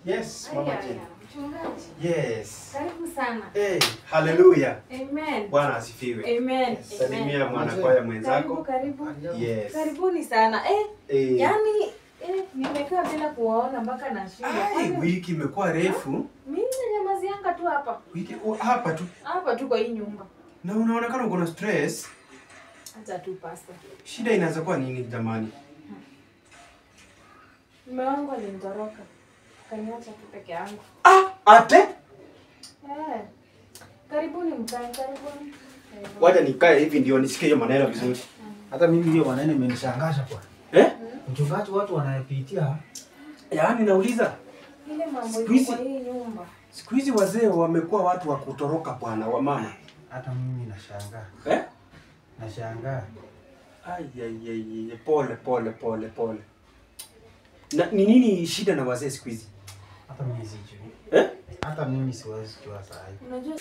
Yes, Mama Jane. Mchungaji. Yes. Karibu sana. Hey, hallelujah. Amen. Bwana asifiwe. Amen. Salimia mwanakwaya mwenzako. Karibu. Yes. Karibuni sana. Yaani nimekaa bila kuwaona mpaka nashinda. Wiki imekuwa refu. Mimi nyamazianga tu hapa. Wiki hapa tu. Hapa tu kwa hii nyumba. Na unaonekana uko na stress. Acha tu pastor. Shida inaweza kuwa nini jamani? Mume wangu alinitoroka. Kaniacha tu peke yangu. Ate? Karibuni mkae, karibuni. Wacha nikae hivi ndio nisikie hiyo maneno vizuri. Hata mimi hiyo maneno imenishangaza kwa. Mchungaji watu wanayepitia. Yaani nauliza. Ile mambo iko kwa hii nyumba. Siku hizi wazee wamekuwa watu wa kutoroka bwana wa mama. Hata mimi nashangaa. Nashangaa. Pole. Na ni nini shida na wazee siku hizi? Hata mimi sijui. Hata mimi siwezi kujua saa hii. Unajua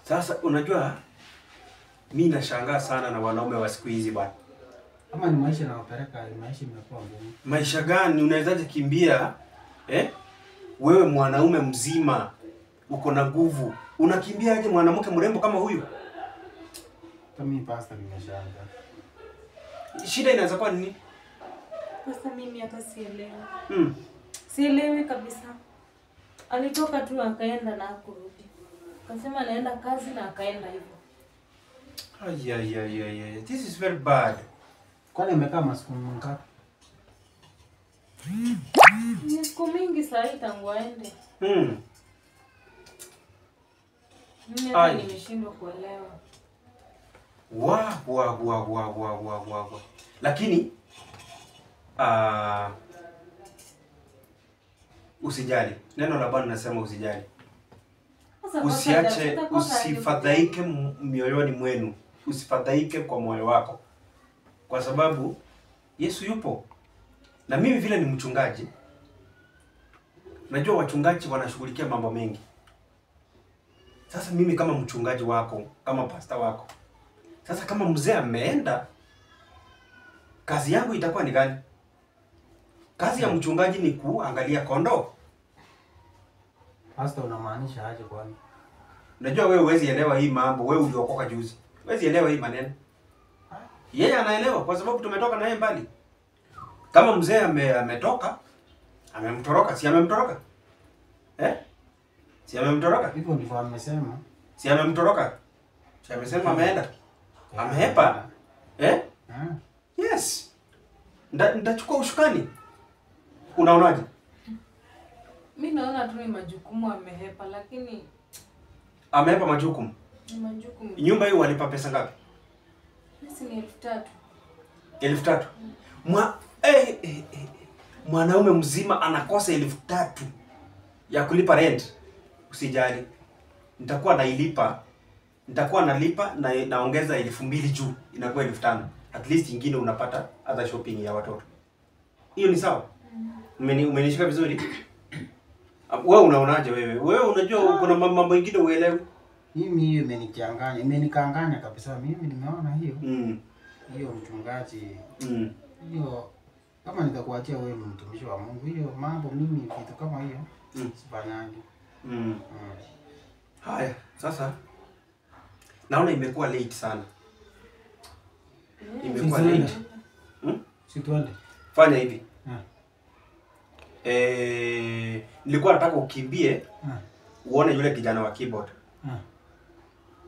Sasa unajua mimi nashangaa sana na wanaume wa siku hizi bwana. Kama ni maisha na wapeleka, maisha imekuwa ngumu. Maisha gani unawezaje kimbia? Wewe mwanaume mzima uko na nguvu. Unakimbia aje mwanamke mrembo kama huyu? Hata mimi pastor nimeshangaa. Shida inaweza kuwa nini? sasa mimi hata sielewi. Sielewi kabisa. Alitoka tu akaenda na kurudi. Akasema anaenda kazi na akaenda hivyo. This is very bad. Kwani umekaa masiku ngapi? Ni siku mingi saa hii tangu aende. Mimi hata nimeshindwa kuelewa. Lakini usijali. Neno la Bwana linasema usijali. Usiache, usifadhaike mioyoni mwenu. Usifadhaike kwa moyo wako. Kwa sababu Yesu yupo. Na mimi vile ni mchungaji, najua wachungaji wanashughulikia mambo mengi. Sasa mimi kama mchungaji wako, kama pastor wako, sasa kama mzee ameenda, kazi yangu itakuwa ni gani? Kazi ya mchungaji ni kuangalia kondoo. Pastor unamaanisha aje kwani? Unajua wewe huwezi elewa hii mambo, wewe uliokoka juzi. Huwezi elewa hii maneno. Yeye anaelewa kwa sababu tumetoka naye mbali. Kama mzee ametoka, amemtoroka, si amemtoroka? Si amemtoroka? Hivyo ndivyo amesema. Si amemtoroka? Si amesema ameenda? Amehepa? Yes. Nitachukua ushukani. Unaonaje? Mimi naona tu ni majukumu amehepa, lakini amehepa majukumu. Ni majukumu. Nyumba hiyo walipa pesa ngapi? Pesa ni 3,000. 3,000. Mwanaume mzima anakosa 3,000 ya kulipa rent. Usijali. Nitakuwa nalipa na naongeza 2,000 juu, inakuwa 5,000. At least ingine unapata other shopping ya watoto. Hiyo ni sawa? Umenishika vizuri? Wewe unaonaje wewe? Wewe unajua kuna mambo mengine uelewi. Mimi hiyo imenikanganya kabisa. Mimi nimeona hiyo. Hiyo mchungaji. Hiyo kama nitakuachia wewe mtumishi wa Mungu, hiyo mambo mimi kitu kama hiyo sifanyangi. Haya, sasa naona imekuwa late sana. Imekuwa late. Si tuende. Fanya hivi. Nilikuwa nataka ukimbie uone yule kijana wa keyboard.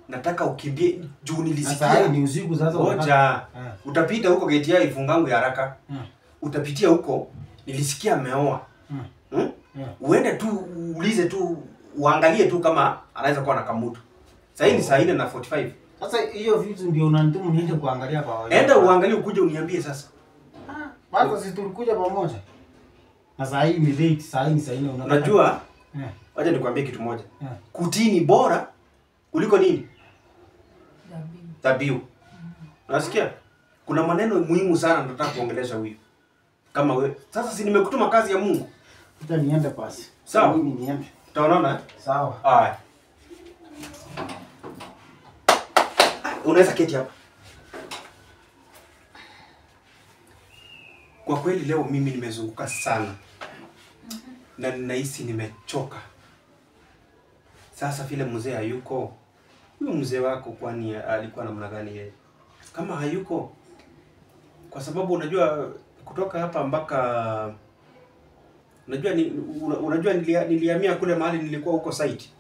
Nataka ukimbie juu nilisikia. Sasa ni usiku sasa. Ngoja. Utapita huko gate ya ifungangu ya haraka. Utapitia huko, nilisikia ameoa. Uende tu uulize tu, uangalie tu kama anaweza kuwa na kamutu. Sasa hii ni saa 4:45. Sasa hiyo vitu ndio unanitumu niende kuangalia kwa wewe. Enda uangalie ukuje uniambie sasa. Bado sisi tulikuja pamoja. Na saa hii ni late, saa hii ni saa 4 unajua? Wacha nikwambie kitu moja. Kutii ni bora kuliko nini? Dhabihu. Unasikia? Kuna maneno muhimu sana nataka kuongelesha huyu. Kama wewe. Sasa si nimekutuma kazi ya Mungu. Hata niende basi. Sawa? Mimi niende. Tutaonana? Sawa. Haya. Unaweza keti hapa. Kwa kweli leo mimi nimezunguka sana. na ninahisi nimechoka. Sasa vile mzee hayuko, huyo mzee wako kwani alikuwa namna gani yeye? Kama hayuko, kwa sababu unajua kutoka hapa mpaka unajua nilihamia kule mahali nilikuwa huko site.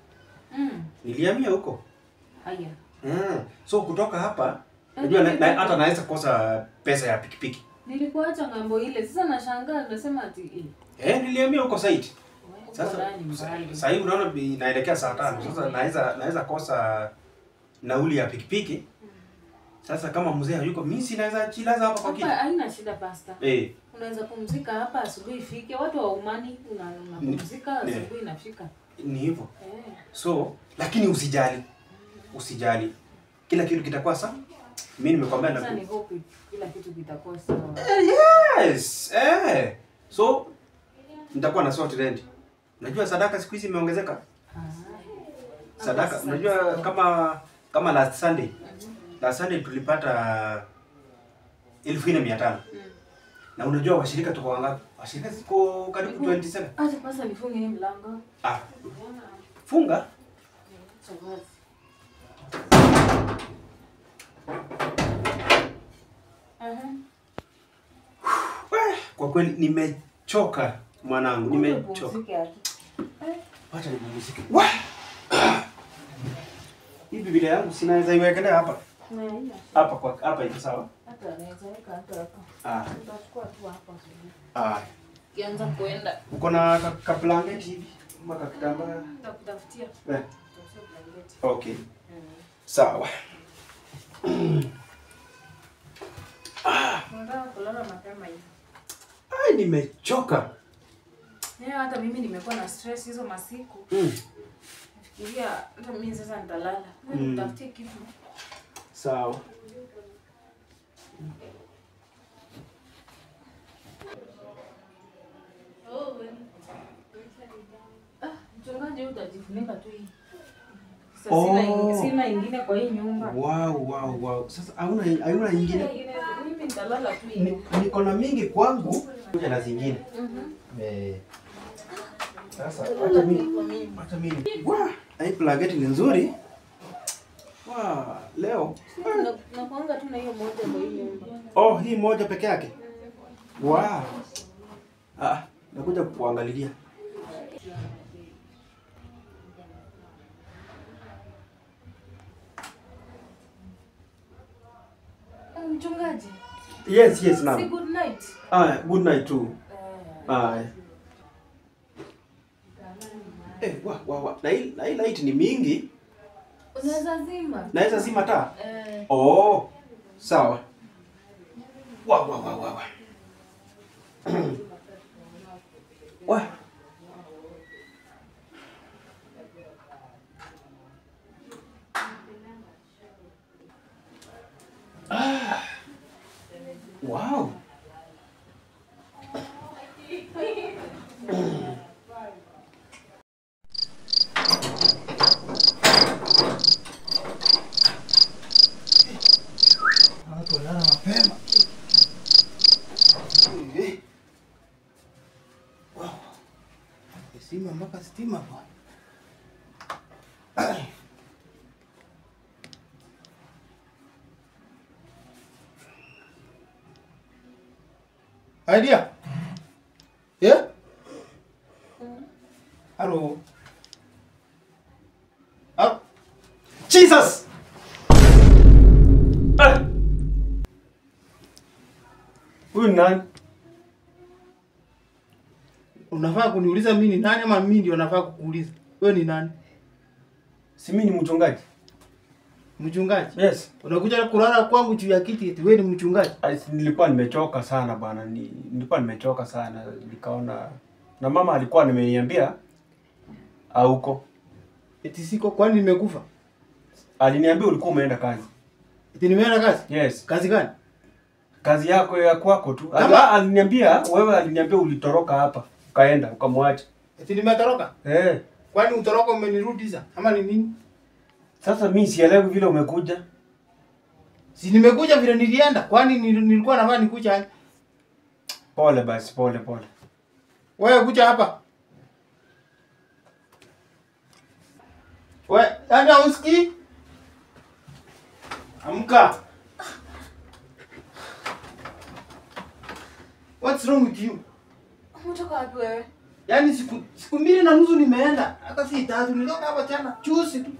Nilihamia huko. Haya. So kutoka hapa unajua hata naweza kosa pesa ya pikipiki. Nilikuacha ngambo ile. Sasa nashangaa unasema ati nilihamia huko site. Sasa hivi unaona inaelekea saa 5. Sasa naweza kosa nauli ya pikipiki. Sasa kama mzee hayuko, mimi si naweza chilaza hapa kwa kiti. Hapa haina shida pastor. Unaweza pumzika hapa asubuhi ifike. Watu wa Umani unapumzika asubuhi inafika. Ni hivyo. So, lakini usijali. Kila kitu kitakuwa sawa. Mimi nimekwambia na sasa ni hope kila kitu kitakuwa sawa. Yes. So, nitakuwa na sort rent. Unajua sadaka siku hizi imeongezeka? Sadaka, unajua kama last Sunday. Last Sunday tulipata 1500. Na unajua washirika tuko wangapi? Washirika ziko karibu 27. Acha pasa nifunge hii mlango. Funga. Kwa kweli nimechoka mwanangu, nimechoka. Acha nipumzike. Hii Biblia yangu sinaweza iwekelea hapa. Hapa iko sawa? Hata naweza weka hata hapa. Tutachukua tu hapa. Kianza kuenda. Uko na blanketi hivi? Maka kitambaa? Nitakutafutia. Okay. Sawa. Nataka kulala mapema hivi. Nimechoka. Hata mimi nimekuwa na stress hizo masiku. Nafikiria hata mimi sasa nitalala. Nitafutie kitu. Sawa. Mchungaji utajifunika tu hii. Sina ingine kwa hii nyumba. Wow. Sasa hauna ingine? Mimi nitalala tu hii. Niko na mingi kwangu kuja na zingine. Sasa acha mimi. Hii blanketi ni nzuri. Leo nakuanga tu na hiyo moja kwa hii nyumba. Hii moja peke yake. Nakuja kukuangalilia. Mchungaji. Yes, now. Say good night. Good night too. Na hii light ni mingi. Unaweza zima? Naweza zima taa? Sawa. Wow. Tulala mapema. Stima mpaka stima bwana. Idea. Yeah? Hello. Jesus! Huyu nani? Unafaa kuniuliza mimi ni nani ama mimi ndio nafaa kukuuliza? Wewe ni nani? Si mimi ni mchungaji. Mchungaji? Yes. Unakuja kulala kwangu juu ya kiti eti wewe ni mchungaji? Nilikuwa nimechoka sana bwana. Nilikuwa nimechoka sana. Nikaona na mama alikuwa ameniambia hauko. Eti siko kwani nimekufa? Aliniambia ulikuwa umeenda kazi. Eti nimeenda kazi? Yes. Kazi gani? Kazi yako ya kwako tu. Aliniambia ulitoroka hapa. Ukaenda ukamwacha. Eti nimetoroka? Kwani utoroka umenirudisha ama ni nini? Sasa mimi sielewi vile umekuja. Si nimekuja vile nilienda. Kwani nilikuwa nafaa nikuja? Pole basi, pole. Wewe kuja hapa. We, ana usikii? Amka. What's wrong with you? Umetoka wapi wewe? Yaani siku 2.5 nimeenda. Hata si 3 nilitoka hapa jana. Juzi tu.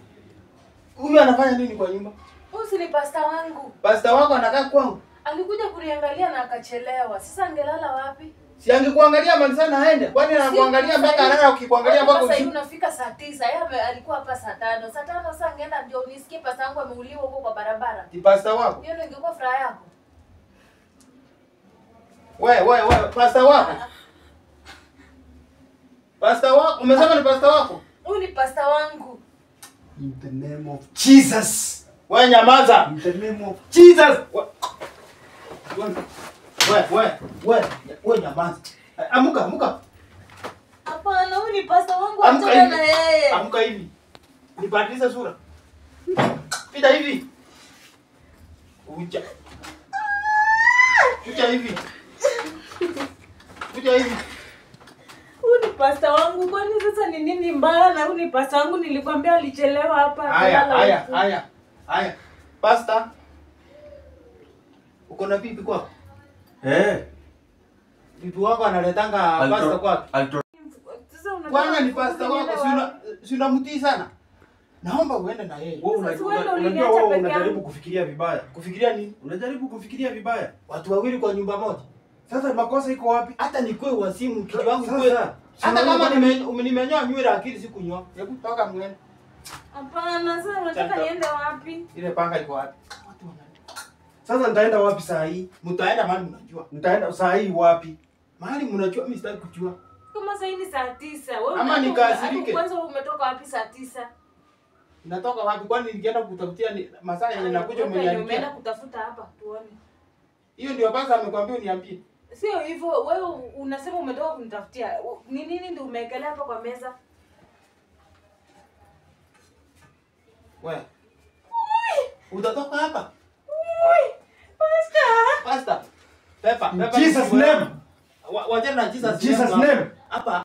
Huyu anafanya nini kwa nyumba? Huyu si ni pasta wangu. Pasta wako anakaa kwangu. Alikuja kuniangalia na akachelewa. Sasa angelala wapi? Si angekuangalia mali sana aende. Kwani anakuangalia mpaka analala ukikuangalia mpaka usiku? Sasa unafika saa 9. Yeye alikuwa hapa saa 5. Saa 5 sasa angeenda ndio nisikie pasta wangu ameuliwa huko kwa barabara. Ni pasta wako? Hiyo ndio ingekuwa furaha yako. Wewe, pasta wako? Pasta wako? Umesema ni pasta wako? Huyu ni pasta wangu. In the name of Jesus. Wewe nyamaza. In the name of Jesus. Wewe nyamaza. Amka. Hapana, huyu ni pasta wangu, achana na yeye. Amka hivi. Nibadilishe sura. Pita hivi. Ucha hivi. Kuja hivi. Huyu ni pasta wangu. Kwani sasa ni nini mbaya na huyu ni pasta wangu? Nilikwambia alichelewa hapa. Haya. Pasta. Uko na bibi kwako? Bibi wako analetanga pasta kwako? Sasa Bwana ni pasta wako, si unamtii sana. Naomba uende na yeye. Unajua unajaribu kufikiria vibaya. Kufikiria nini? Unajaribu kufikiria vibaya. Watu wawili kwa nyumba moja. Sasa makosa iko wapi? Hata nikwe wasimu kichwa wangu kweli. Hata kama nimenyoa nywele akili sikunyoa. Hebu toka mwende. Hapana, sasa unataka niende wapi? Ile panga iko wapi? Sasa nitaenda wapi saa hii? Mtaenda mahali mnajua. Nitaenda saa hii wapi? Mahali mnajua, mimi sitaki kujua. Kama sasa hii ni saa 9. Wewe ama nikasirike. Kwanza umetoka wapi saa 9? Natoka wapi? Kwani nikienda kutafutia masaa yenye nakuja umeniambia. Umeenda kutafuta hapa tuone. Hiyo ndio basi amekwambia uniambie. Sio hivyo, wewe unasema umetoka kunitafutia. Ni nini ndio umeekelea hapa kwa meza? Wewe. Utatoka hapa? Pasta. Pepa. Jesus name. Wajana na Jesus name. Hapa